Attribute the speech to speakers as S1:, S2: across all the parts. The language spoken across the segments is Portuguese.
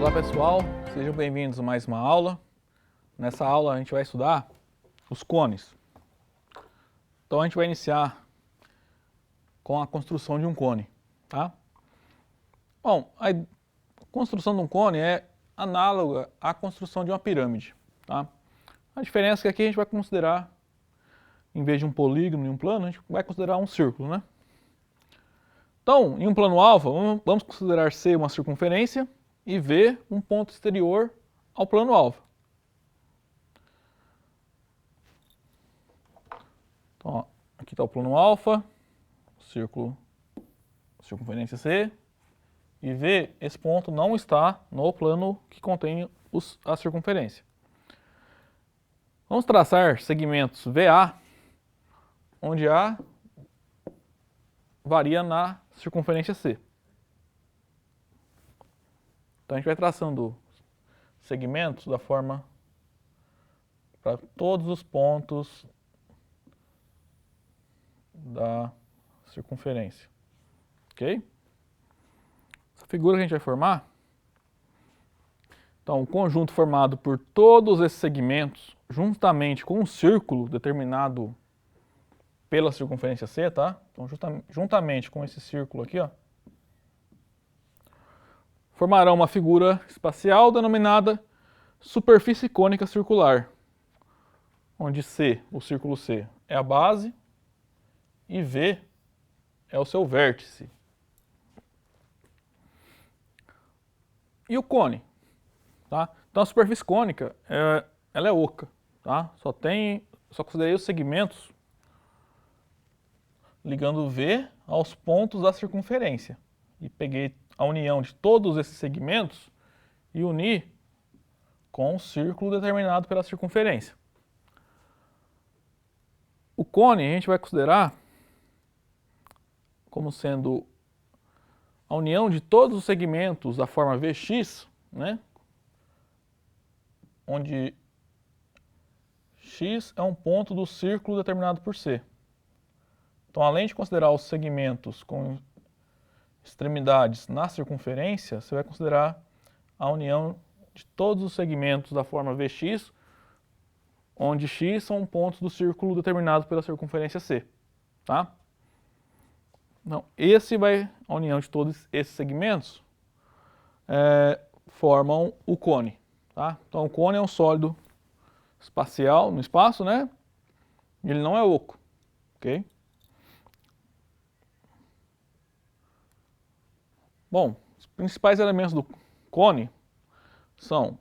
S1: Olá pessoal, sejam bem-vindos a mais uma aula. Nessa aula a gente vai estudar os cones. Então a gente vai iniciar com a construção de um cone, tá? Bom, a construção de um cone é análoga à construção de uma pirâmide, tá? A diferença é que aqui a gente vai considerar, em vez de um polígono e um plano, a gente vai considerar um círculo, né? Então, em um plano alfa, vamos considerar C uma circunferência e V um ponto exterior ao plano alfa. Então, ó, aqui está o plano alfa, círculo, circunferência C, e V, esse ponto não está no plano que contém a circunferência. Vamos traçar segmentos VA, onde A varia na circunferência C. Então a gente vai traçando segmentos da forma para todos os pontos da circunferência, ok? Essa figura que a gente vai formar, então, um conjunto formado por todos esses segmentos, juntamente com um círculo determinado pela circunferência C, tá? Então, juntamente com esse círculo aqui, ó, formarão uma figura espacial denominada superfície cônica circular, onde C, o círculo C, é a base e V é o seu vértice. E o cone? Tá? Então a superfície cônica ela é oca, tá? Só considerei os segmentos ligando V aos pontos da circunferência e peguei a união de todos esses segmentos e uni com um círculo determinado pela circunferência. O cone a gente vai considerar como sendo a união de todos os segmentos da forma Vx, né? Onde x é um ponto do círculo determinado por C. Então, além de considerar os segmentos com extremidades na circunferência, você vai considerar a união de todos os segmentos da forma Vx, onde x são pontos do círculo determinado pela circunferência C. Tá? Então, a união de todos esses segmentos formam o cone. Tá? Então, o cone é um sólido espacial no espaço, né? E ele não é oco, ok? Bom, os principais elementos do cone são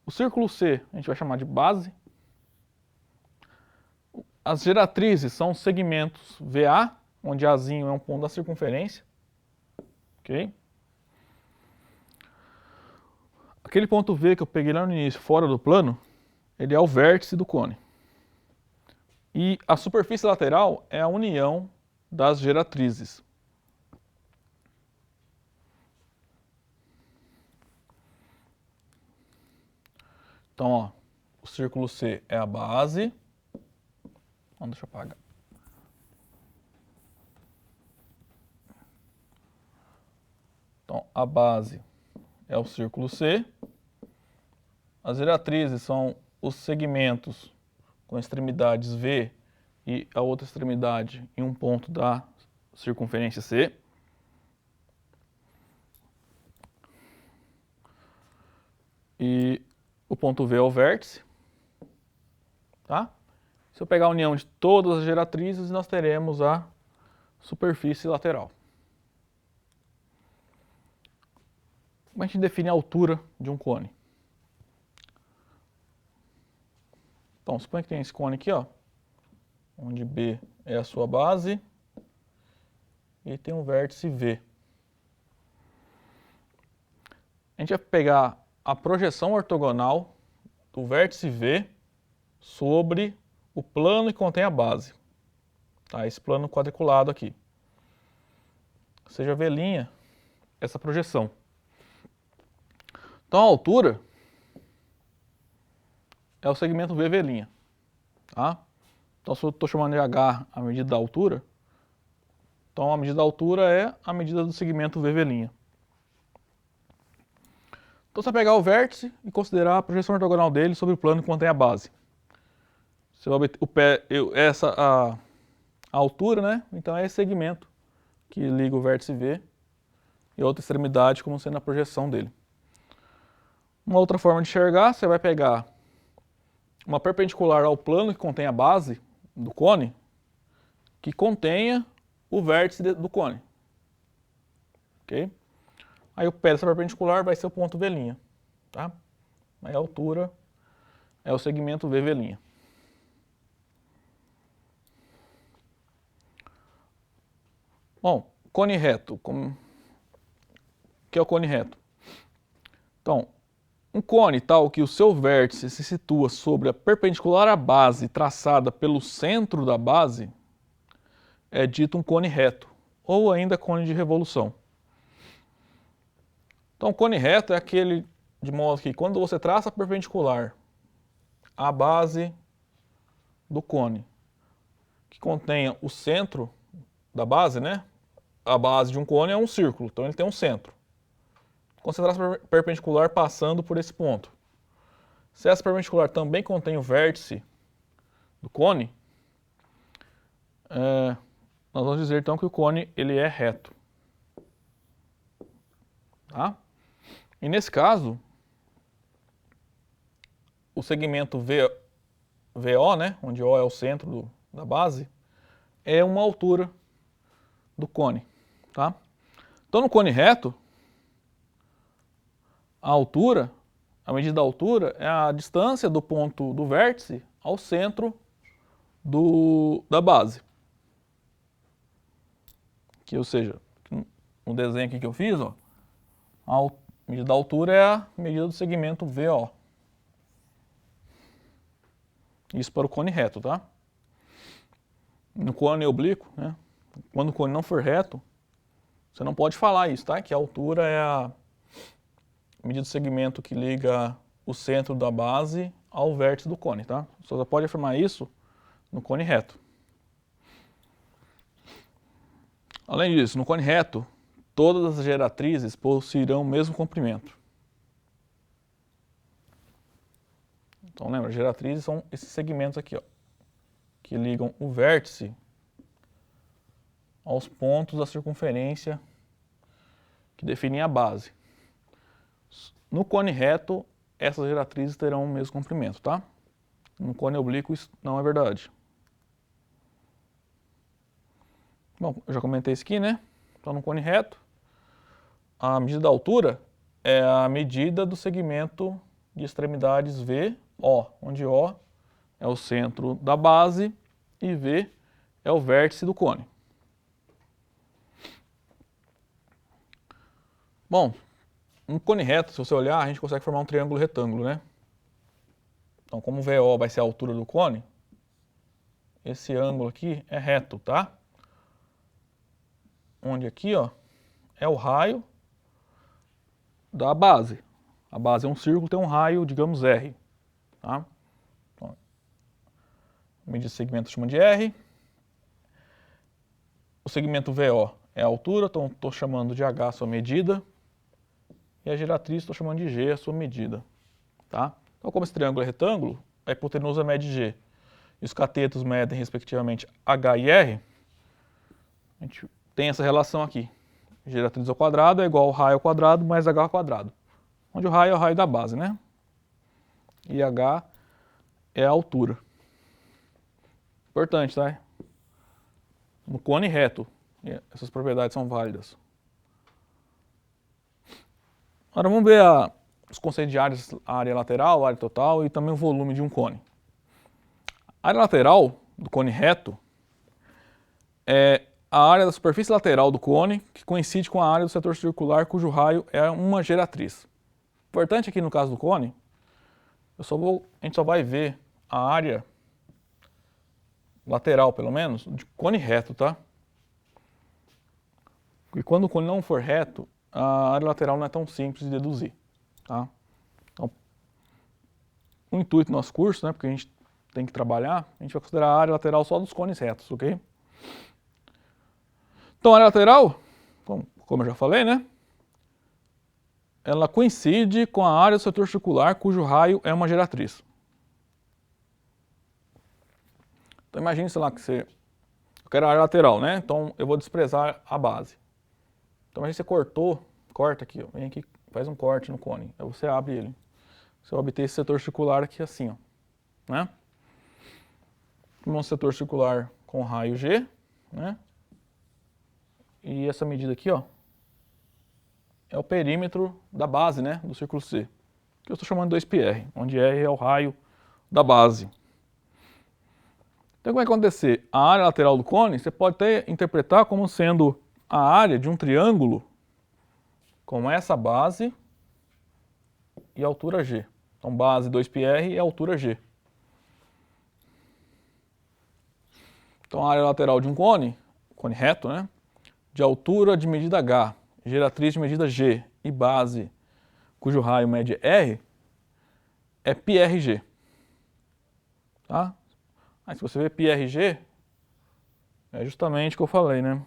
S1: o círculo C, a gente vai chamar de base. As geratrizes são os segmentos VA, onde Azinho é um ponto da circunferência, ok? Aquele ponto V que eu peguei lá no início, fora do plano, ele é o vértice do cone. E a superfície lateral é a união das geratrizes. Então, ó, o círculo C é a base. Deixa eu apagar. Então, a base é o círculo C. As geratrizes são os segmentos com extremidades V e a outra extremidade em um ponto da circunferência C. E o ponto V é o vértice. Tá? Se eu pegar a união de todas as geratrizes, nós teremos a superfície lateral. Como a gente define a altura de um cone? Então, suponha que tem esse cone aqui, ó, onde B é a sua base e tem um vértice V. A gente vai pegar a projeção ortogonal do vértice V sobre o plano que contém a base. Tá? Esse plano quadriculado aqui. Seja V' essa projeção. Então a altura é o segmento VV'. Tá? Então se eu estou chamando de H a medida da altura, então a medida da altura é a medida do segmento VV'. Então você vai pegar o vértice e considerar a projeção ortogonal dele sobre o plano que contém a base. Você vai obter o pé, a altura, né? Então é esse segmento que liga o vértice V e a outra extremidade como sendo a projeção dele. Uma outra forma de enxergar, você vai pegar uma perpendicular ao plano que contém a base do cone, que contenha o vértice do cone. Ok? Aí o pé dessa perpendicular vai ser o ponto V', tá? Aí a altura é o segmento VV'. Bom, cone reto. O que é o cone reto? Então, um cone tal que o seu vértice se situa sobre a perpendicular à base traçada pelo centro da base é dito um cone reto, ou ainda cone de revolução. Então, cone reto é aquele de modo que quando você traça a perpendicular à base do cone, que contenha o centro da base, né? A base de um cone é um círculo, então ele tem um centro. Quando você traça a perpendicular passando por esse ponto. Se essa perpendicular também contém o vértice do cone, nós vamos dizer então que o cone ele é reto. Tá? E nesse caso, o segmento VO, né, onde O é o centro da base, é uma altura do cone. Tá? Então no cone reto, a altura, a medida da altura é a distância do ponto do vértice ao centro da base. Que, ou seja, no desenho aqui que eu fiz, ó, a medida da altura é a medida do segmento VO. Isso para o cone reto, tá? No cone oblíquo, né? Quando o cone não for reto, você não pode falar isso, tá? Que a altura é a medida do segmento que liga o centro da base ao vértice do cone, tá? Você só pode afirmar isso no cone reto. Além disso, no cone reto, todas as geratrizes possuirão o mesmo comprimento. Então lembra, geratrizes são esses segmentos aqui, ó, que ligam o vértice aos pontos da circunferência que definem a base. No cone reto, essas geratrizes terão o mesmo comprimento, tá? No cone oblíquo isso não é verdade. Bom, eu já comentei isso aqui, né? Então no cone reto, a medida da altura é a medida do segmento de extremidades VO, onde O é o centro da base e V é o vértice do cone. Bom, um cone reto, se você olhar, a gente consegue formar um triângulo retângulo, né? Então, como VO vai ser a altura do cone, esse ângulo aqui é reto, tá? Onde aqui, ó, é o raio da base. A base é um círculo, tem um raio, digamos, R. Tá? Então, a medida de segmento chama de R. O segmento VO é a altura, então estou chamando de H a sua medida. E a geratriz estou chamando de G a sua medida. Tá? Então, como esse triângulo é retângulo, a hipotenusa mede G e os catetos medem, respectivamente, H e R, a gente tem essa relação aqui. Geratriz ao quadrado é igual ao raio ao quadrado mais H ao quadrado. Onde o raio é o raio da base, né? E H é a altura. Importante, tá? No cone reto, essas propriedades são válidas. Agora vamos ver os conceitos de áreas, a área lateral, a área total e também o volume de um cone. A área lateral do cone reto é a área da superfície lateral do cone que coincide com a área do setor circular cujo raio é uma geratriz. Importante aqui no caso do cone, a gente só vai ver a área lateral, pelo menos, de cone reto, tá? E quando o cone não for reto, a área lateral não é tão simples de deduzir, tá? Então, o intuito do nosso curso, né, porque a gente tem que trabalhar, a gente vai considerar a área lateral só dos cones retos, ok? Então, a área lateral, como eu já falei, né, ela coincide com a área do setor circular cujo raio é uma geratriz. Então imagine, sei lá, que eu quero a área lateral, né? Então eu vou desprezar a base. Então imagine que você corta aqui, ó, vem aqui, faz um corte no cone, aí você abre ele. Você vai obter esse setor circular aqui assim, ó, né? Um setor circular com raio G, né? E essa medida aqui, ó, é o perímetro da base, né, do círculo C, que eu estou chamando de 2πr, onde R é o raio da base. Então, o que vai acontecer? A área lateral do cone, você pode até interpretar como sendo a área de um triângulo com essa base e altura G. Então, base 2πr e altura G. Então, a área lateral de um cone reto, né, de altura de medida H, geratriz de medida G e base cujo raio mede R, é πrg. Tá? Aí se você vê πrg, é justamente o que eu falei, né?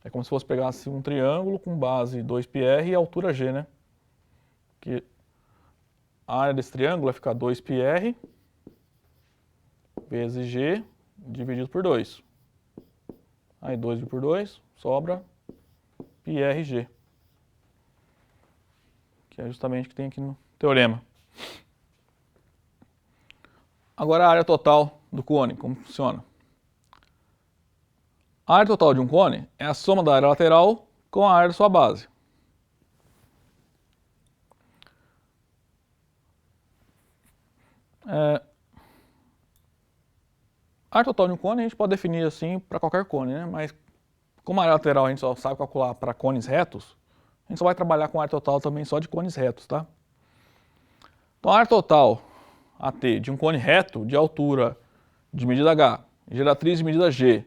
S1: É como se fosse pegasse um triângulo com base 2πr e altura G, né? Que a área desse triângulo vai ficar 2πr vezes G dividido por 2. Aí 2 por 2 sobra πrg. Que é justamente o que tem aqui no teorema. Agora a área total do cone, como funciona? A área total de um cone é a soma da área lateral com a área da sua base. A área total de um cone a gente pode definir assim para qualquer cone, né? Mas como a área lateral a gente só sabe calcular para cones retos, a gente só vai trabalhar com a área total também só de cones retos, tá? Então a área total AT de um cone reto de altura de medida H, geratriz de medida G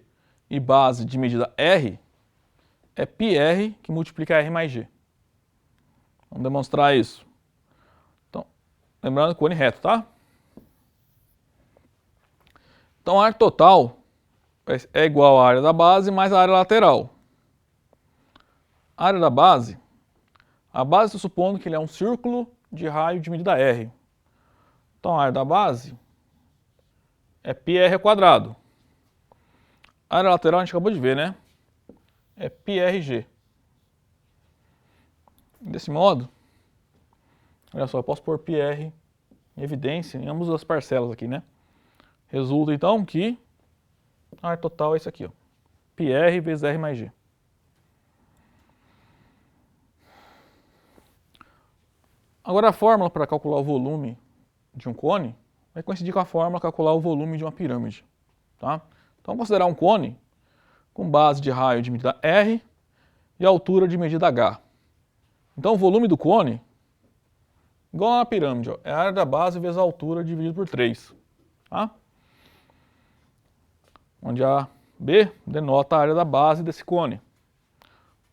S1: e base de medida R é πr que multiplica R mais G. Vamos demonstrar isso. Então, lembrando cone reto, tá? Então a área total é igual à área da base mais a área lateral. A área da base, a base estou supondo que ele é um círculo de raio de medida R. Então a área da base é πr ao quadrado. A área lateral a gente acabou de ver, né? É πrg. Desse modo, olha só, eu posso pôr πr em evidência em ambas as parcelas aqui, né? Resulta então que a área total é isso aqui, ó. πr vezes R mais G. Agora a fórmula para calcular o volume de um cone vai coincidir com a fórmula para calcular o volume de uma pirâmide. Tá? Então vamos considerar um cone com base de raio de medida R e altura de medida H. Então o volume do cone, igual a uma pirâmide, ó, é a área da base vezes a altura dividido por 3. Tá? Onde a B denota a área da base desse cone.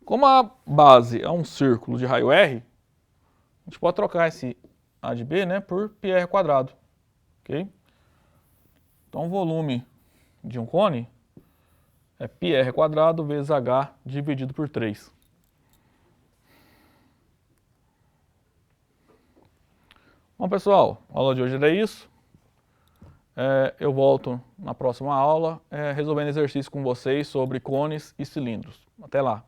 S1: Como a base é um círculo de raio R, a gente pode trocar esse A de B, né, por πr ao quadrado. Okay? Então o volume de um cone é πr ao quadrado vezes H dividido por 3. Bom, pessoal, a aula de hoje era isso. Eu volto na próxima aula resolvendo exercício com vocês sobre cones e cilindros. Até lá!